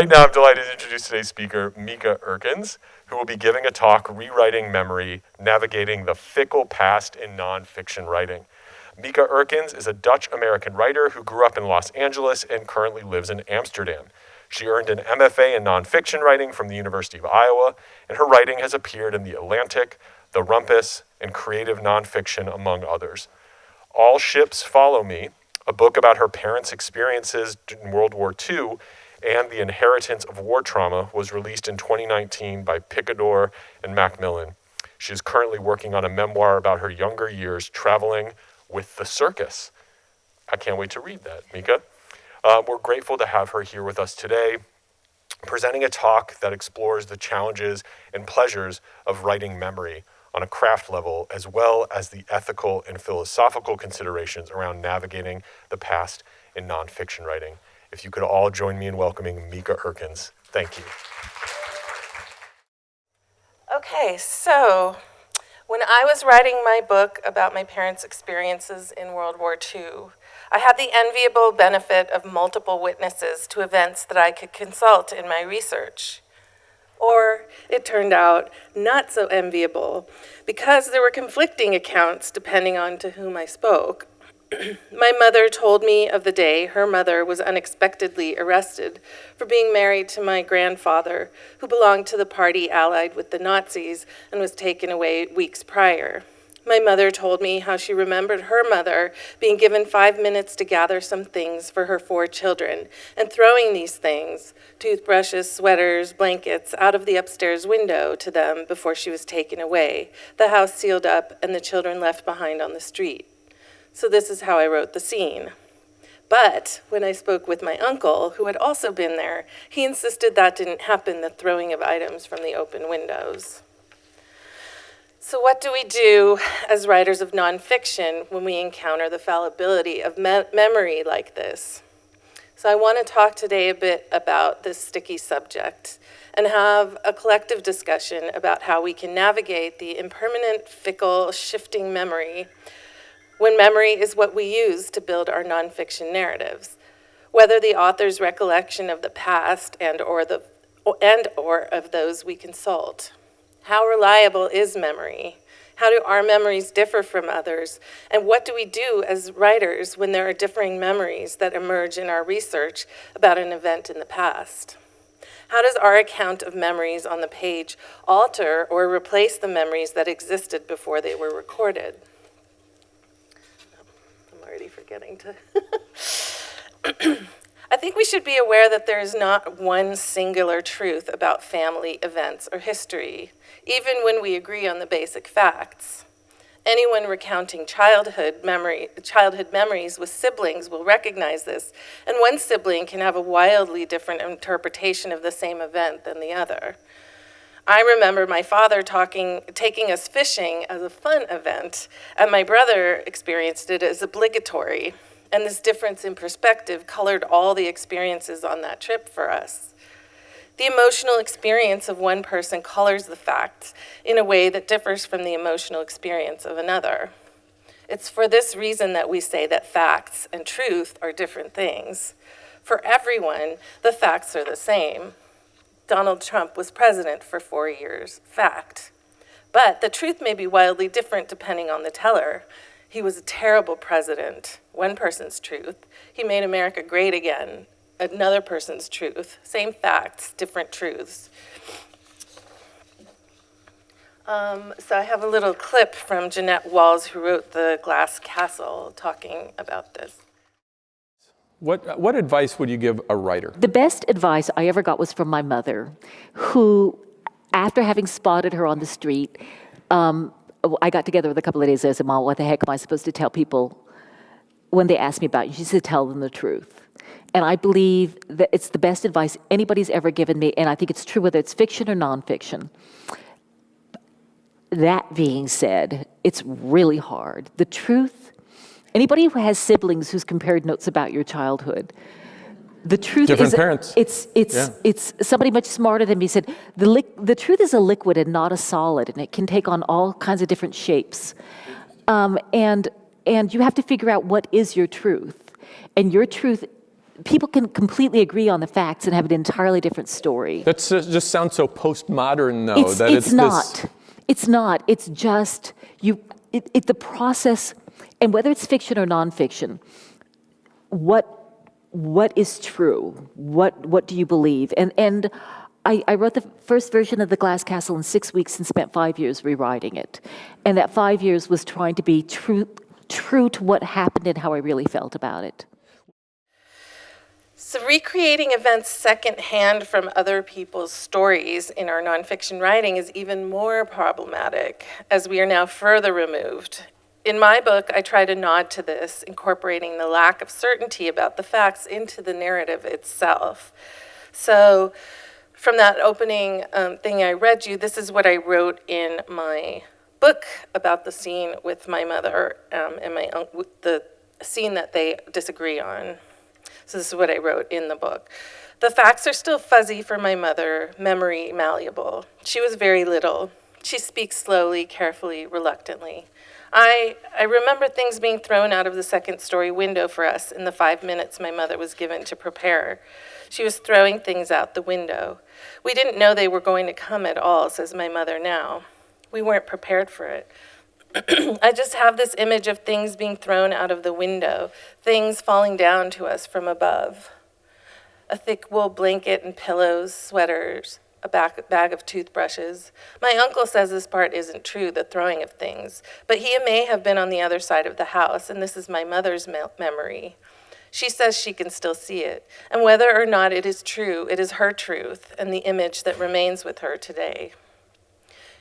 Right now, I'm delighted to introduce today's speaker, Mieke Eerkens, who will be giving a talk, Rewriting Memory, Navigating the Fickle Past in Nonfiction Writing. Mieke Eerkens is a Dutch-American writer who grew up in Los Angeles and currently lives in Amsterdam. She earned an MFA in nonfiction writing from the University of Iowa, and her writing has appeared in The Atlantic, The Rumpus, and Creative Nonfiction, among others. All Ships Follow Me, a book about her parents' experiences in World War II and the inheritance of war trauma, was released in 2019 by Picador and Macmillan. She is currently working on a memoir about her younger years traveling with the circus. I can't wait to read that, Mieke. We're grateful to have her here with us today, presenting a talk that explores the challenges and pleasures of writing memory on a craft level, as well as the ethical and philosophical considerations around navigating the past in nonfiction writing. If you could all join me in welcoming Mieke Eerkens. Thank you. Okay, so when I was writing my book about my parents' experiences in World War II, I had the enviable benefit of multiple witnesses to events that I could consult in my research. Or it turned out not so enviable, because there were conflicting accounts depending on to whom I spoke. My mother told me of the day her mother was unexpectedly arrested for being married to my grandfather, who belonged to the party allied with the Nazis and was taken away weeks prior. My mother told me how she remembered her mother being given 5 minutes to gather some things for her 4 children and throwing these things, toothbrushes, sweaters, blankets, out of the upstairs window to them before she was taken away, the house sealed up and the children left behind on the street. So this is how I wrote the scene. But when I spoke with my uncle, who had also been there, he insisted that didn't happen, the throwing of items from the open windows. So what do we do as writers of nonfiction when we encounter the fallibility of memory like this? So I want to talk today a bit about this sticky subject and have a collective discussion about how we can navigate the impermanent, fickle, shifting memory when memory is what we use to build our nonfiction narratives, whether the author's recollection of the past and or of those we consult. How reliable is memory? How do our memories differ from others? And what do we do as writers when there are differing memories that emerge in our research about an event in the past? How does our account of memories on the page alter or replace the memories that existed before they were recorded? I'm already forgetting to... I think we should be aware that there is not one singular truth about family events or history, even when we agree on the basic facts. Anyone recounting childhood memories with siblings will recognize this, and one sibling can have a wildly different interpretation of the same event than the other. I remember my father taking us fishing as a fun event, and my brother experienced it as obligatory. And this difference in perspective colored all the experiences on that trip for us. The emotional experience of one person colors the facts in a way that differs from the emotional experience of another. It's for this reason that we say that facts and truth are different things. For everyone, the facts are the same. Donald Trump was president for 4 years, fact. But the truth may be wildly different depending on the teller. He was a terrible president, one person's truth. He made America great again, another person's truth. Same facts, different truths. So I have a little clip from Jeanette Walls, who wrote The Glass Castle, talking about this. What advice would you give a writer? The best advice I ever got was from my mother, who, after having spotted her on the street, I got together with a couple of days. I said, Mom, what the heck am I supposed to tell people when they ask me about you? She said, tell them the truth. And I believe that it's the best advice anybody's ever given me, and I think it's true whether it's fiction or nonfiction. That being said, it's really hard. The truth, anybody who has siblings who's compared notes about your childhood, the truth Different is, parents. It's somebody much smarter than me said, the truth is a liquid and not a solid, and it can take on all kinds of different shapes. And you have to figure out what is your truth. And your truth people can completely agree on the facts and have an entirely different story. That just sounds so postmodern, though. It's not. It's not. It's just the process, and whether it's fiction or nonfiction, what is true? What do you believe? And I wrote the first version of The Glass Castle in 6 weeks and spent 5 years rewriting it. And that 5 years was trying to be true to what happened and how I really felt about it. So recreating events secondhand from other people's stories in our nonfiction writing is even more problematic, as we are now further removed. In my book, I try to nod to this, incorporating the lack of certainty about the facts into the narrative itself. So from that opening thing I read you, this is what I wrote in my book about the scene with my mother and my uncle, the scene that they disagree on. So this is what I wrote in the book. The facts are still fuzzy for my mother, memory malleable. She was very little. She speaks slowly, carefully, reluctantly. I remember things being thrown out of the second-story window for us in the 5 minutes my mother was given to prepare. She was throwing things out the window. We didn't know they were going to come at all, says my mother now. We weren't prepared for it. I just have this image of things being thrown out of the window, things falling down to us from above. A thick wool blanket and pillows, sweaters, a bag of toothbrushes. My uncle says this part isn't true, the throwing of things, but he may have been on the other side of the house, and this is my mother's memory. She says she can still see it, and whether or not it is true, it is her truth and the image that remains with her today.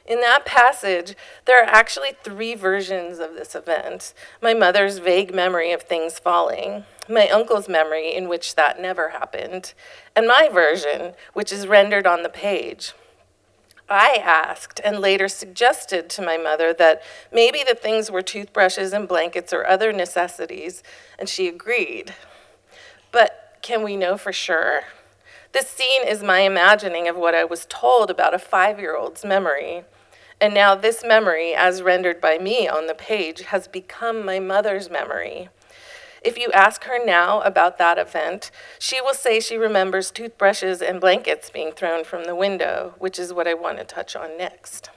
In that passage, there are actually 3 versions of this event. My mother's vague memory of things falling, my uncle's memory in which that never happened, and my version, which is rendered on the page. I asked and later suggested to my mother that maybe the things were toothbrushes and blankets or other necessities, and she agreed. But can we know for sure? This scene is my imagining of what I was told about a 5-year-old's memory. And now this memory, as rendered by me on the page, has become my mother's memory. If you ask her now about that event, she will say she remembers toothbrushes and blankets being thrown from the window, which is what I want to touch on next.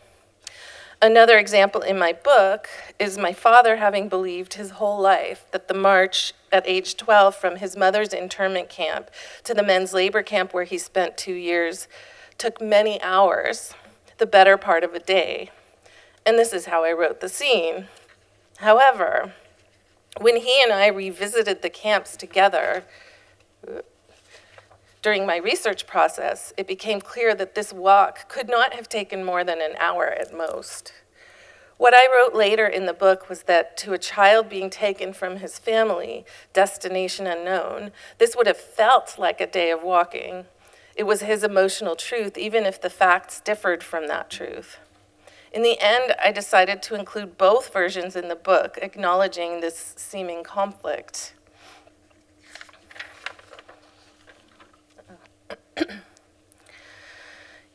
Another example in my book is my father having believed his whole life that the march at age 12 from his mother's internment camp to the men's labor camp where he spent 2 years took many hours, the better part of a day. And this is how I wrote the scene. However, when he and I revisited the camps together during my research process, it became clear that this walk could not have taken more than an hour at most. What I wrote later in the book was that to a child being taken from his family, destination unknown, this would have felt like a day of walking. It was his emotional truth, even if the facts differed from that truth. In the end, I decided to include both versions in the book, acknowledging this seeming conflict.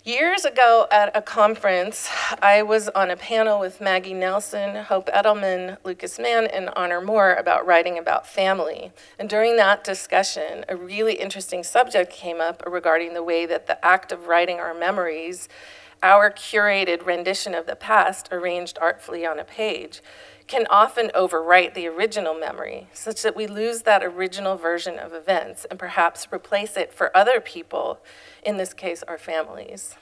Years ago at a conference, I was on a panel with Maggie Nelson, Hope Edelman, Lucas Mann, and Honor Moore about writing about family. And during that discussion, a really interesting subject came up regarding the way that the act of writing our memories, our curated rendition of the past arranged artfully on a page, can often overwrite the original memory, such that we lose that original version of events and perhaps replace it for other people, in this case, our families.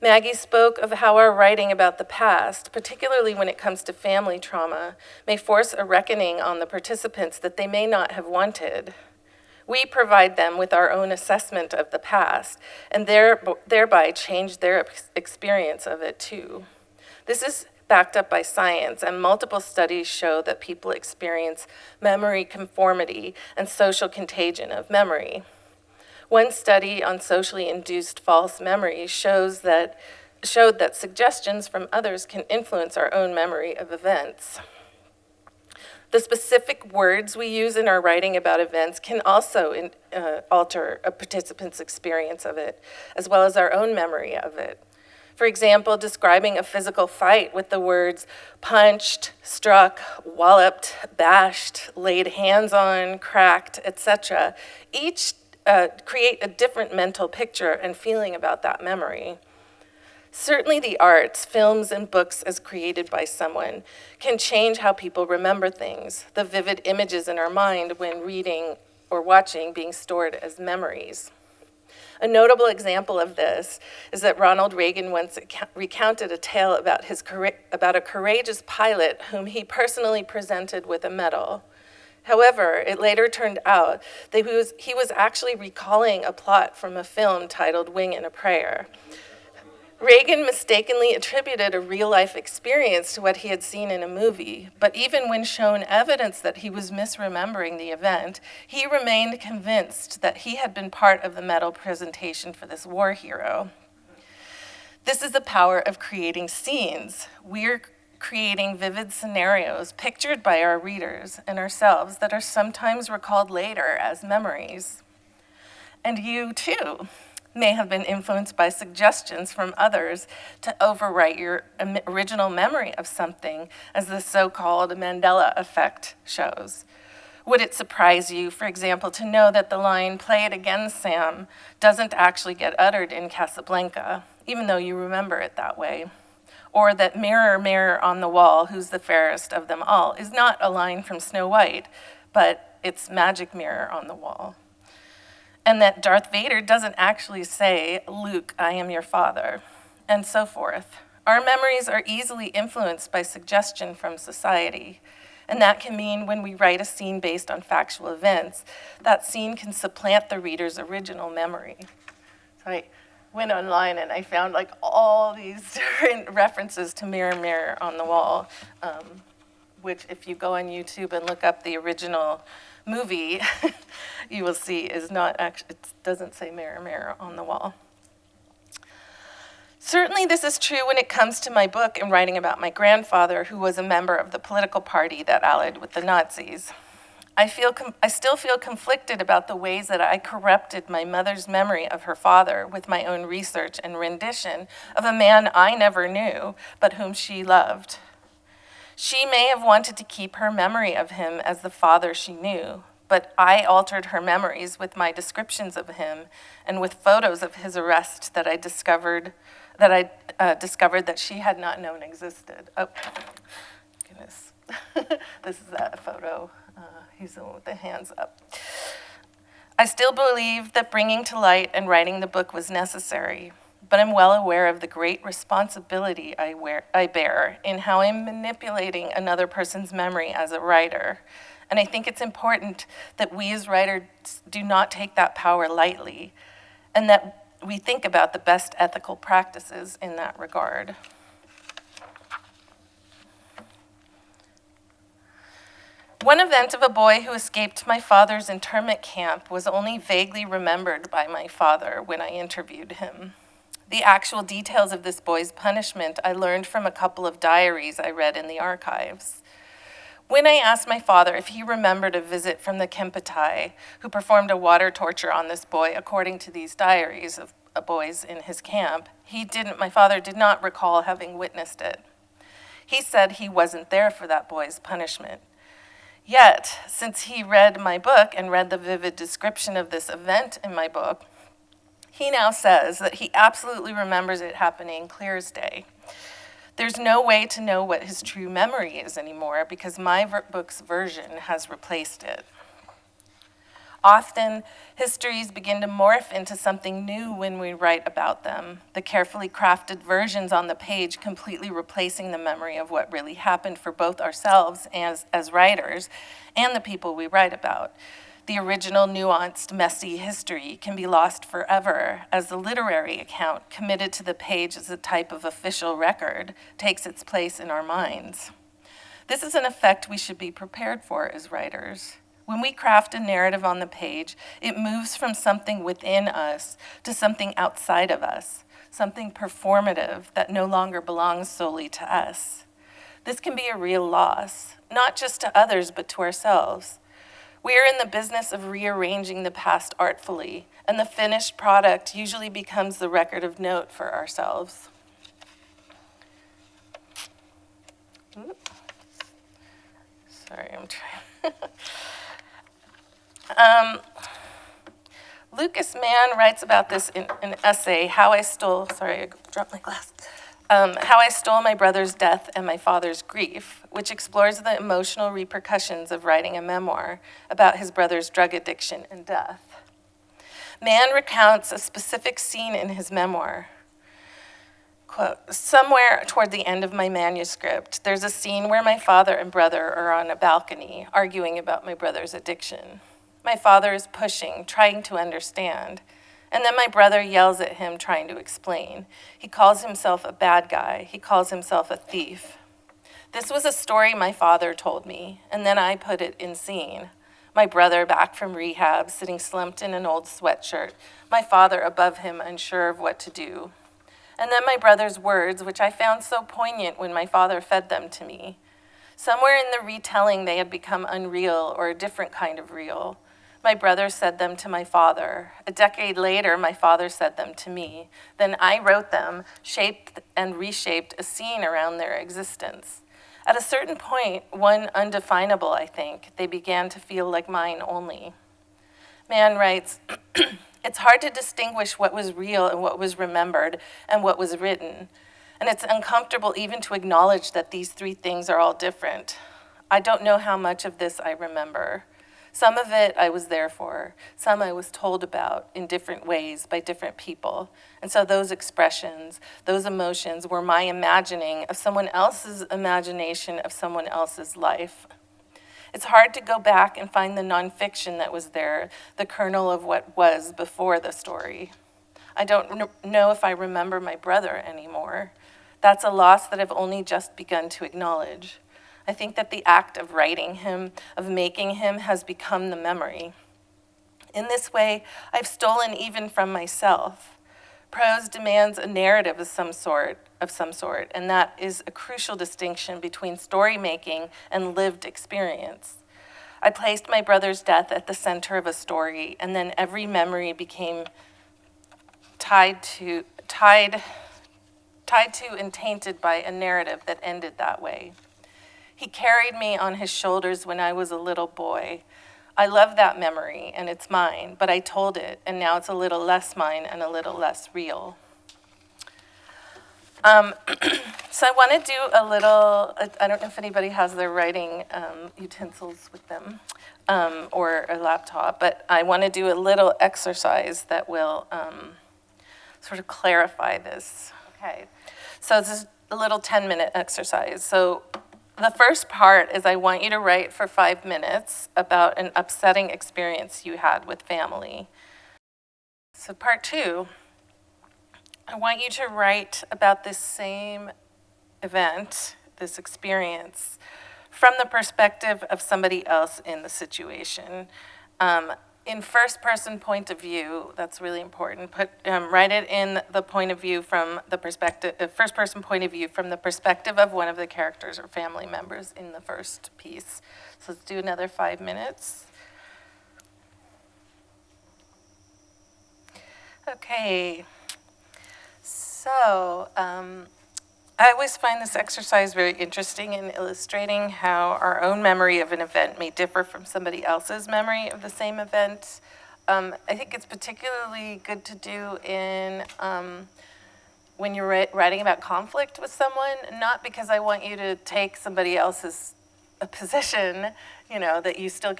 Maggie spoke of how our writing about the past, particularly when it comes to family trauma, may force a reckoning on the participants that they may not have wanted. We provide them with our own assessment of the past and thereby change their experience of it too. This is backed up by science, and multiple studies show that people experience memory conformity and social contagion of memory. One study on socially induced false memories showed that suggestions from others can influence our own memory of events. The specific words we use in our writing about events can also alter a participant's experience of it, as well as our own memory of it. For example, describing a physical fight with the words punched, struck, walloped, bashed, laid hands on, cracked, etc. Each create a different mental picture and feeling about that memory. Certainly the arts, films, and books as created by someone can change how people remember things, the vivid images in our mind when reading or watching being stored as memories. A notable example of this is that Ronald Reagan once recounted a tale about a courageous pilot whom he personally presented with a medal. However, it later turned out that he was actually recalling a plot from a film titled Wing and a Prayer. Reagan mistakenly attributed a real-life experience to what he had seen in a movie, but even when shown evidence that he was misremembering the event, he remained convinced that he had been part of the medal presentation for this war hero. This is the power of creating scenes. We're creating vivid scenarios pictured by our readers and ourselves that are sometimes recalled later as memories. And you, too, may have been influenced by suggestions from others to overwrite your original memory of something, as the so-called Mandela effect shows. Would it surprise you, for example, to know that the line, "Play it again, Sam," doesn't actually get uttered in Casablanca, even though you remember it that way? Or that "Mirror, mirror on the wall, who's the fairest of them all" is not a line from Snow White, but it's "Magic mirror on the wall." And that Darth Vader doesn't actually say, "Luke, I am your father," and so forth. Our memories are easily influenced by suggestion from society, and that can mean when we write a scene based on factual events, that scene can supplant the reader's original memory. So I went online and I found like all these different references to "Mirror, mirror on the wall," which if you go on YouTube and look up the original movie, you will see is not actually, it doesn't say "Mirror, mirror on the wall." Certainly this is true when it comes to my book and writing about my grandfather, who was a member of the political party that allied with the Nazis. I still feel conflicted about the ways that I corrupted my mother's memory of her father with my own research and rendition of a man I never knew, but whom she loved. She may have wanted to keep her memory of him as the father she knew, but I altered her memories with my descriptions of him and with photos of his arrest that I discovered that she had not known existed. Oh, goodness. This is that photo. He's the one with the hands up. I still believe that bringing to light and writing the book was necessary, but I'm well aware of the great responsibility I bear in how I'm manipulating another person's memory as a writer. And I think it's important that we as writers do not take that power lightly, and that we think about the best ethical practices in that regard. One event of a boy who escaped my father's internment camp was only vaguely remembered by my father when I interviewed him. The actual details of this boy's punishment I learned from a couple of diaries I read in the archives. When I asked my father if he remembered a visit from the Kempeitai, who performed a water torture on this boy according to these diaries of boys in his camp, my father did not recall having witnessed it. He said he wasn't there for that boy's punishment. Yet, since he read my book and read the vivid description of this event in my book, he now says that he absolutely remembers it happening clear as day. There's no way to know what his true memory is anymore because my book's version has replaced it. Often, histories begin to morph into something new when we write about them, the carefully crafted versions on the page completely replacing the memory of what really happened for both ourselves as writers and the people we write about. The original, nuanced, messy history can be lost forever as the literary account, committed to the page as a type of official record, takes its place in our minds. This is an effect we should be prepared for as writers. When we craft a narrative on the page, it moves from something within us to something outside of us, something performative that no longer belongs solely to us. This can be a real loss, not just to others, but to ourselves. We are in the business of rearranging the past artfully, and the finished product usually becomes the record of note for ourselves. Sorry, I'm trying. Lucas Mann writes about this in an essay, How I Stole, sorry, I dropped my glass. How I Stole My Brother's Death and My Father's Grief, which explores the emotional repercussions of writing a memoir about his brother's drug addiction and death. Mann recounts a specific scene in his memoir. Quote, somewhere toward the end of my manuscript, there's a scene where my father and brother are on a balcony arguing about my brother's addiction. My father is pushing, trying to understand, and then my brother yells at him, trying to explain. He calls himself a bad guy. He calls himself a thief. This was a story my father told me, and then I put it in scene. My brother back from rehab, sitting slumped in an old sweatshirt, my father above him, unsure of what to do. And then my brother's words, which I found so poignant when my father fed them to me. Somewhere in the retelling, they had become unreal or a different kind of real. My brother said them to my father. A decade later, my father said them to me. Then I wrote them, shaped and reshaped a scene around their existence. At a certain point, one undefinable, I think, they began to feel like mine only. Mann writes, it's hard to distinguish what was real and what was remembered and what was written. And it's uncomfortable even to acknowledge that these three things are all different. I don't know how much of this I remember. Some of it I was there for. Some I was told about in different ways by different people. And so those expressions, those emotions were my imagining of someone else's imagination of someone else's life. It's hard to go back and find the nonfiction that was there, the kernel of what was before the story. I don't know if I remember my brother anymore. That's a loss that I've only just begun to acknowledge. I think that the act of writing him, of making him, has become the memory. In this way, I've stolen even from myself. Prose demands a narrative of some sort, and that is a crucial distinction between story making and lived experience. I placed my brother's death at the center of a story, and then every memory became tied to and tainted by a narrative that ended that way. He carried me on his shoulders when I was a little boy. I love that memory, and it's mine, but I told it, and now it's a little less mine and a little less real. So I want to do a little, I don't know if anybody has their writing utensils with them or a laptop, but I want to do a little exercise that will sort of clarify this. Okay, so this is a little 10-minute exercise. So the first part is I want you to write for 5 minutes about an upsetting experience you had with family. So part 2, I want you to write about this same event, this experience, from the perspective of somebody else in the situation. In first-person point of view, that's really important. Write it in the point of view from the perspective, first-person point of view from the perspective of one of the characters or family members in the first piece. So let's do another 5 minutes. Okay. So I always find this exercise very interesting in illustrating how our own memory of an event may differ from somebody else's memory of the same event. I think it's particularly good to do in when you're writing about conflict with someone, not because I want you to take somebody else's position, you know, that you still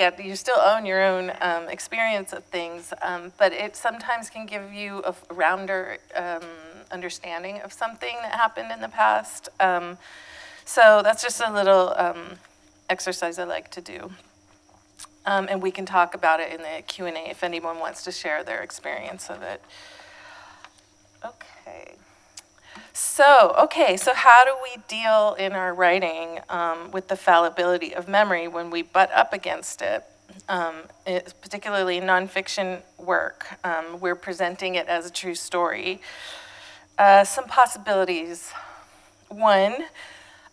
own your own experience of things, but it sometimes can give you a rounder understanding of something that happened in the past. So that's just a little exercise I like to do. And we can talk about it in the Q&A if anyone wants to share their experience of it. Okay. So how do we deal in our writing with the fallibility of memory when we butt up against it? It's particularly in nonfiction work. We're presenting it as a true story. Some possibilities. One,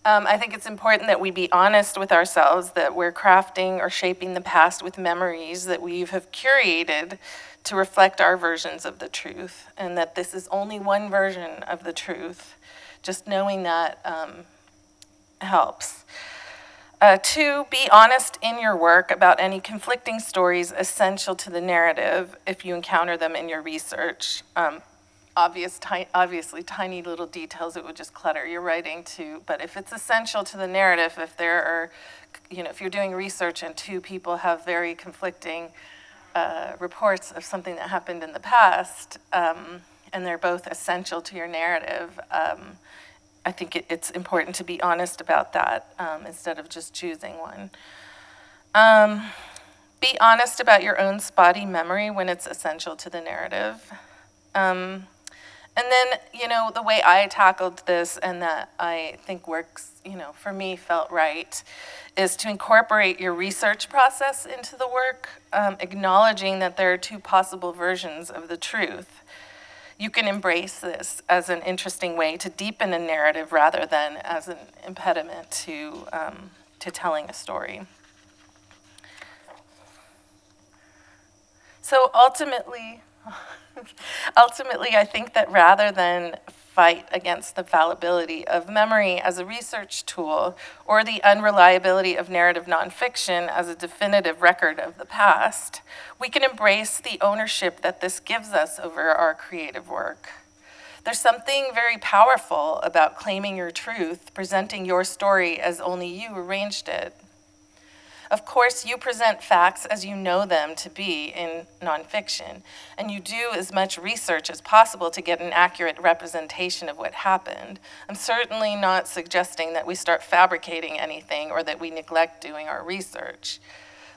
I think it's important that we be honest with ourselves that we're crafting or shaping the past with memories that we have curated to reflect our versions of the truth, and that this is only one version of the truth. Just knowing that helps. 2, be honest in your work about any conflicting stories essential to the narrative if you encounter them in your research. Obviously, tiny little details, it would just clutter your writing too. But if it's essential to the narrative, if there are, if you're doing research and 2 people have very conflicting reports of something that happened in the past, and they're both essential to your narrative, I think it's important to be honest about that instead of just choosing one. Be honest about your own spotty memory when it's essential to the narrative. And then, the way I tackled this and that I think works, for me felt right, is to incorporate your research process into the work, acknowledging that there are 2 possible versions of the truth. You can embrace this as an interesting way to deepen a narrative rather than as an impediment to telling a story. So ultimately, I think that rather than fight against the fallibility of memory as a research tool or the unreliability of narrative nonfiction as a definitive record of the past, we can embrace the ownership that this gives us over our creative work. There's something very powerful about claiming your truth, presenting your story as only you arranged it. Of course, you present facts as you know them to be in nonfiction, and you do as much research as possible to get an accurate representation of what happened. I'm certainly not suggesting that we start fabricating anything or that we neglect doing our research.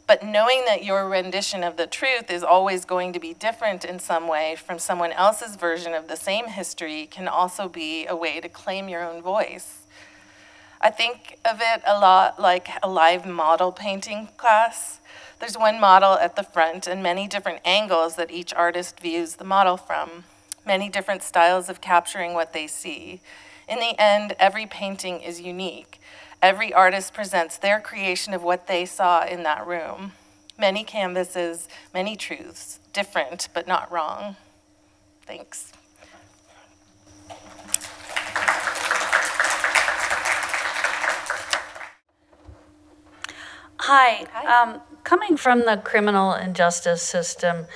But knowing that your rendition of the truth is always going to be different in some way from someone else's version of the same history can also be a way to claim your own voice. I think of it a lot like a live model painting class. There's one model at the front and many different angles that each artist views the model from, many different styles of capturing what they see. In the end, every painting is unique. Every artist presents their creation of what they saw in that room. Many canvases, many truths, different but not wrong. Thanks. Hi. Coming from the criminal and justice system,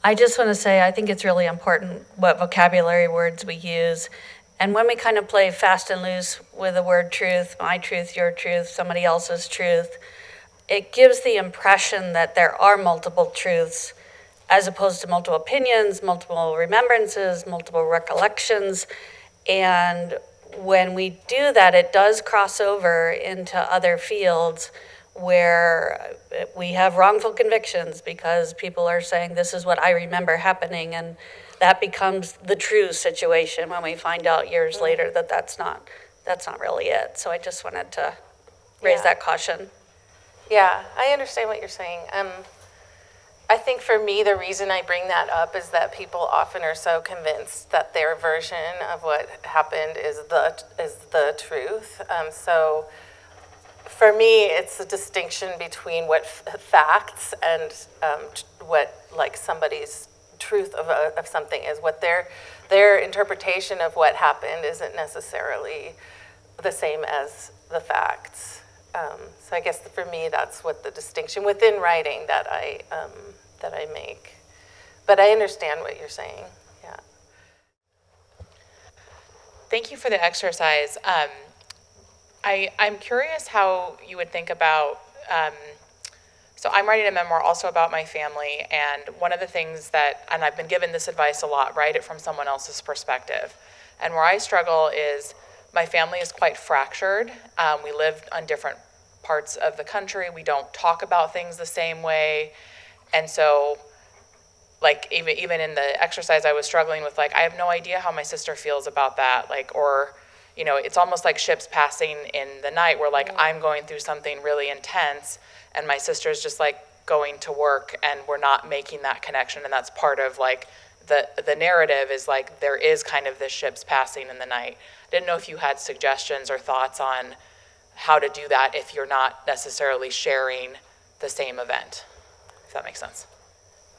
I just want to say I think it's really important what vocabulary words we use. And when we kind of play fast and loose with the word truth, my truth, your truth, somebody else's truth, it gives the impression that there are multiple truths as opposed to multiple opinions, multiple remembrances, multiple recollections. And when we do that, it does cross over into other fields where we have wrongful convictions because people are saying this is what I remember happening, and that becomes the true situation when we find out years later that that's not really it. So I just wanted to raise that caution. Yeah, I understand what you're saying. I think for me, the reason I bring that up is that people often are so convinced that their version of what happened is the truth. So for me, it's a distinction between what facts and what somebody's truth of something is. What their interpretation of what happened isn't necessarily the same as the facts. So I guess for me, that's what the distinction within writing that I make. But I understand what you're saying. Yeah. Thank you for the exercise. I'm curious how you would think about, so I'm writing a memoir also about my family, and one of the things and I've been given this advice a lot, write it from someone else's perspective. And where I struggle is my family is quite fractured. We live on different parts of the country. We don't talk about things the same way. And so, even in the exercise, I was struggling with, I have no idea how my sister feels about that, or it's almost like ships passing in the night where I'm going through something really intense and my sister's just going to work and we're not making that connection. And that's part of the narrative is there is kind of this ships passing in the night. I didn't know if you had suggestions or thoughts on how to do that if you're not necessarily sharing the same event, if that makes sense.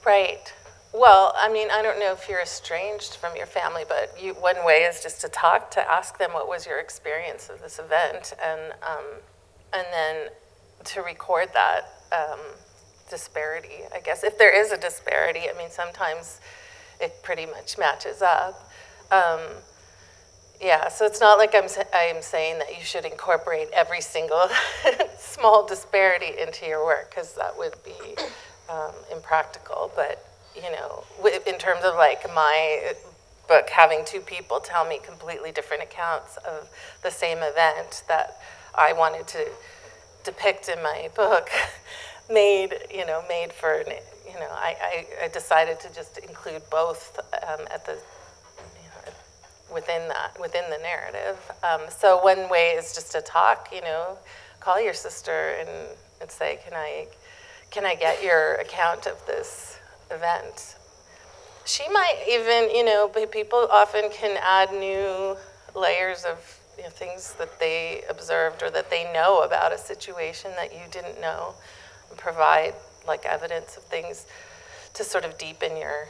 Right. Well, I mean, I don't know if you're estranged from your family, but one way is just to talk, to ask them what was your experience of this event, and then to record that disparity, I guess. If there is a disparity, I mean, sometimes it pretty much matches up. Yeah, so it's not like I'm saying that you should incorporate every single small disparity into your work, because that would be impractical. But, you know, in terms of like my book having two people tell me completely different accounts of the same event that I wanted to depict in my book, made for, I decided to just include both at the, within the narrative. So one way is just to talk, call your sister and say, can I get your account of this event? She might even, but people often can add new layers of things that they observed or that they know about a situation that you didn't know, and provide like evidence of things to sort of deepen your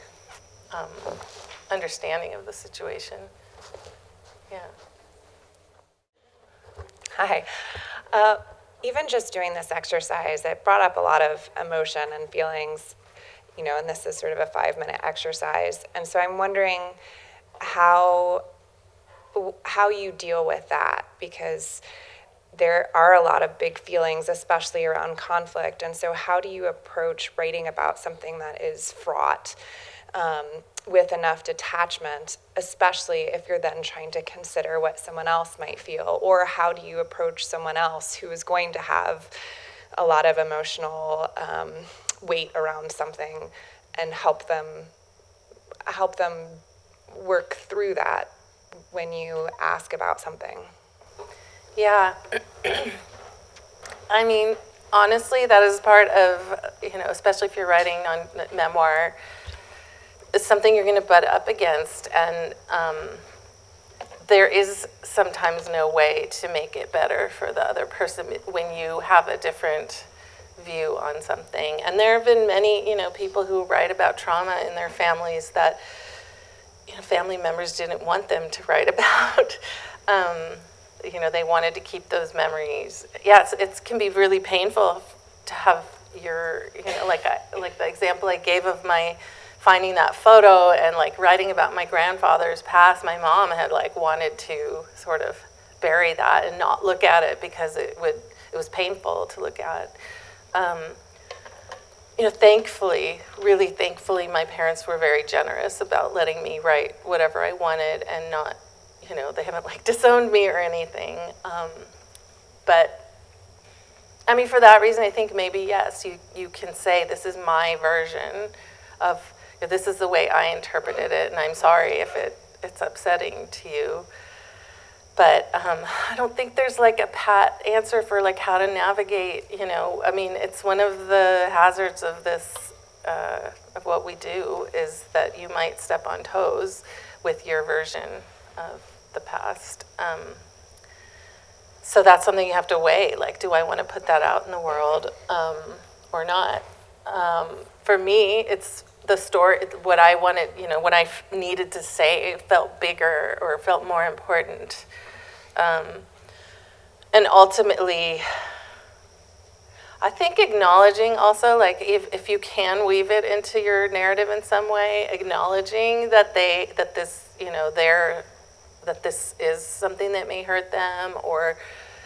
understanding of the situation. Yeah. Hi. Even just doing this exercise, it brought up a lot of emotion and feelings, and this is sort of a 5-minute exercise. And so I'm wondering how you deal with that, because there are a lot of big feelings, especially around conflict. And so how do you approach writing about something that is fraught with enough detachment, especially if you're then trying to consider what someone else might feel? Or how do you approach someone else who is going to have a lot of emotional weight around something and help them work through that when you ask about something? Yeah. I mean, honestly, that is part of, especially if you're writing memoir, it's something you're going to butt up against. And there is sometimes no way to make it better for the other person when you have a different view on something. And there have been many, people who write about trauma in their families that, family members didn't want them to write about. They wanted to keep those memories. Yeah, it can be really painful to have your, like the example I gave of my finding that photo and like writing about my grandfather's past. My mom had like wanted to sort of bury that and not look at it because it was painful to look at. Thankfully, really thankfully, my parents were very generous about letting me write whatever I wanted and not, they haven't like disowned me or anything. But I mean, for that reason, I think maybe, yes, you can say this is my version of, this is the way I interpreted it, and I'm sorry if it's upsetting to you. But I don't think there's like a pat answer for like how to navigate, I mean, it's one of the hazards of this, of what we do, is that you might step on toes with your version of the past. So that's something you have to weigh, like, do I want to put that out in the world or not? For me, it's the story, what I wanted, what I needed to say felt bigger or felt more important. And ultimately, I think acknowledging also, like, if you can weave it into your narrative in some way, acknowledging that this is something that may hurt them, or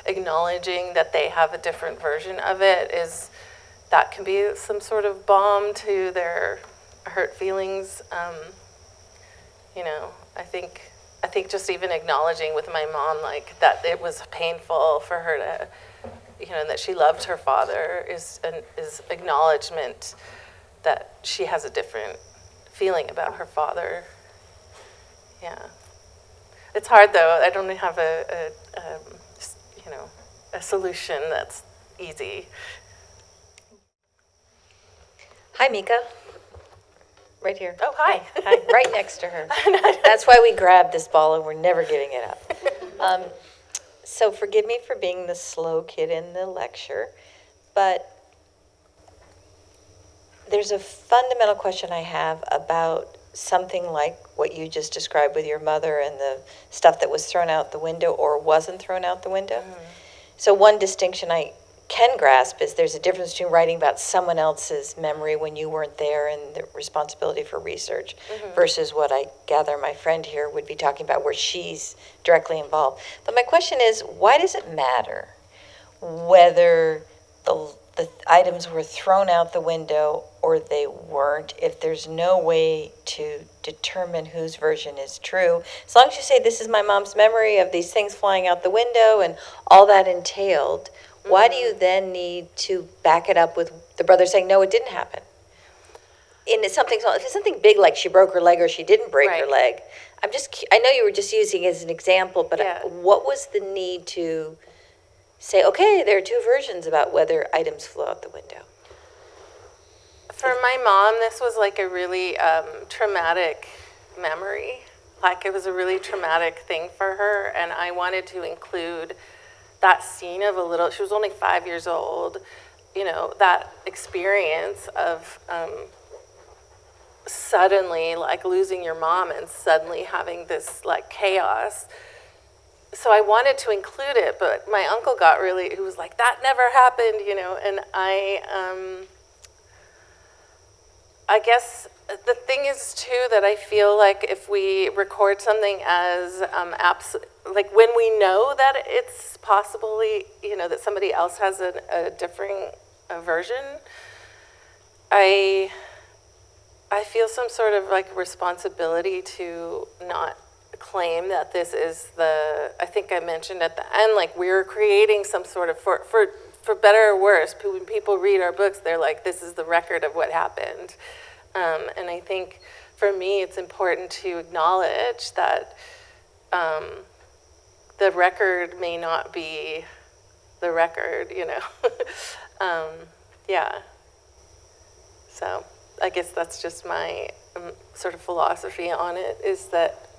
acknowledging that they have a different version of it, that can be some sort of balm to their hurt feelings. I think just even acknowledging with my mom, like, that it was painful for her to, and that she loved her father is acknowledgement that she has a different feeling about her father. Yeah. It's hard though. I don't have a solution that's easy. Hi, Mieke. Right here. Oh, hi. Hi, right next to her. That's why we grabbed this ball and we're never getting it up. So forgive me for being the slow kid in the lecture, but There's a fundamental question I have about something like what you just described with your mother and the stuff that was thrown out the window or wasn't thrown out the window. So one distinction I can grasp is there's a difference between writing about someone else's memory when you weren't there and the responsibility for research versus what I gather my friend here would be talking about where she's directly involved. But my question is, why does it matter whether the items were thrown out the window or they weren't, if there's no way to determine whose version is true? As long as you say, this is my mom's memory of these things flying out the window and all that entailed, why do you then need to back it up with the brother saying, no, it didn't happen? And if it's something big like she broke her leg or she didn't break her leg, I know you were just using it as an example, but what was the need to say, okay, there are two versions about whether items flew out the window? For my mom, this was like a really traumatic memory. Like, it was a really traumatic thing for her, and I wanted to include that scene of she was only 5 years old, that experience of suddenly like losing your mom and suddenly having this like chaos. So I wanted to include it, but my uncle he was like, that never happened, and I guess the thing is too that I feel like if we record something as like when we know that it's possibly, that somebody else has a differing version, I feel some sort of like responsibility to not claim that this is I think I mentioned at the end, like we're creating some sort of, for better or worse, when people read our books, they're like, this is the record of what happened. And I think for me, it's important to acknowledge that the record may not be the record, yeah. So I guess that's just my sort of philosophy on it, is that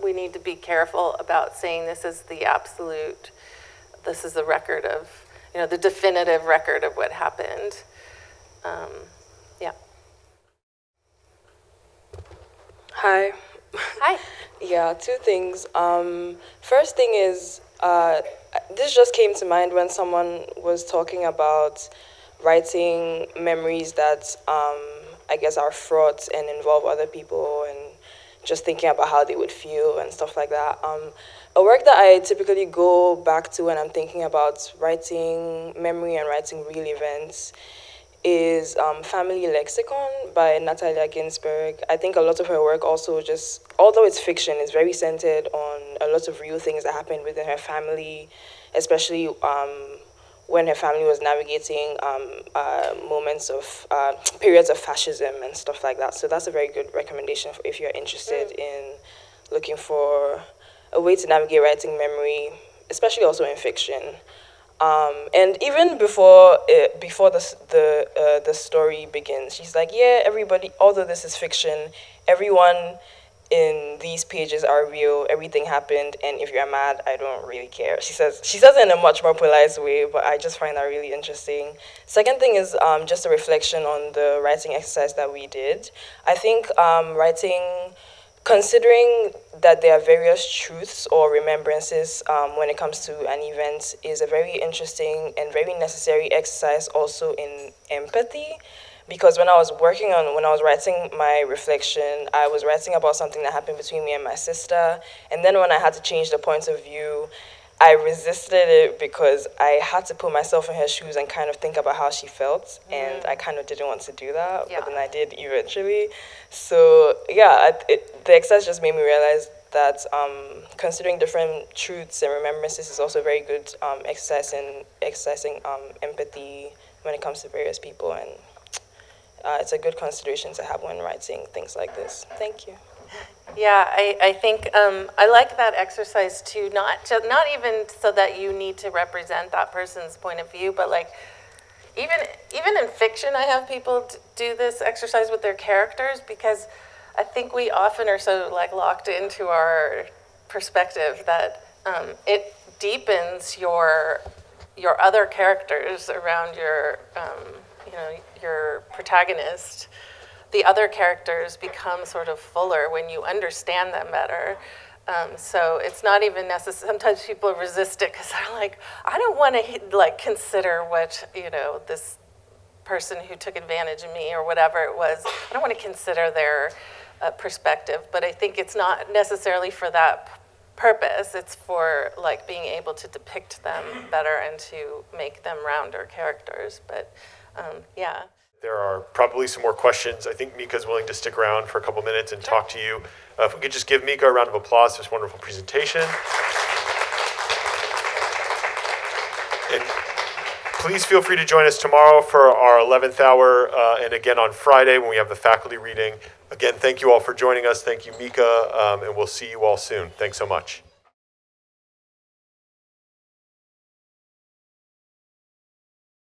we need to be careful about saying this is the absolute, this is the record of, the definitive record of what happened. Yeah. Hi. Hi. Yeah, two things. First thing is, this just came to mind when someone was talking about writing memories that I guess are fraught and involve other people, and just thinking about how they would feel and stuff like that. A work that I typically go back to when I'm thinking about writing memory and writing real events is Family Lexicon by Natalia Ginsburg. I think a lot of her work also just, although it's fiction, is very centered on a lot of real things that happened within her family, especially when her family was navigating moments of periods of fascism and stuff like that. So that's a very good recommendation if you're interested in looking for a way to navigate writing memory, especially also in fiction. And even before the story begins, she's like, yeah, everybody, although this is fiction, everyone in these pages are real, everything happened, and if you're mad, I don't really care. She says it in a much more polite way, but I just find that really interesting. Second thing is just a reflection on the writing exercise that we did. I think considering that there are various truths or remembrances when it comes to an event is a very interesting and very necessary exercise also in empathy. Because when I was writing my reflection, I was writing about something that happened between me and my sister. And then when I had to change the point of view, I resisted it because I had to put myself in her shoes and kind of think about how she felt. And I kind of didn't want to do that, but then I did eventually. So yeah, the exercise just made me realize that considering different truths and remembrances is also a very good exercise in exercising empathy when it comes to various people, and it's a good consideration to have when writing things like this. Thank you. Yeah, I think I like that exercise too. Not even so that you need to represent that person's point of view, but like even in fiction, I have people do this exercise with their characters, because I think we often are so like locked into our perspective that it deepens your other characters around your your protagonist, the other characters become sort of fuller when you understand them better. So it's not even necessary. Sometimes people resist it because they're like, I don't want to like consider what this person who took advantage of me or whatever it was. I don't want to consider their perspective. But I think it's not necessarily for that purpose. It's for like being able to depict them better and to make them rounder characters. But yeah. There are probably some more questions. I think Mieka's willing to stick around for a couple minutes and talk to you. If we could just give Mieke a round of applause for this wonderful presentation. And please feel free to join us tomorrow for our 11th hour and again on Friday when we have the faculty reading. Again, thank you all for joining us. Thank you, Mieke, and we'll see you all soon. Thanks so much.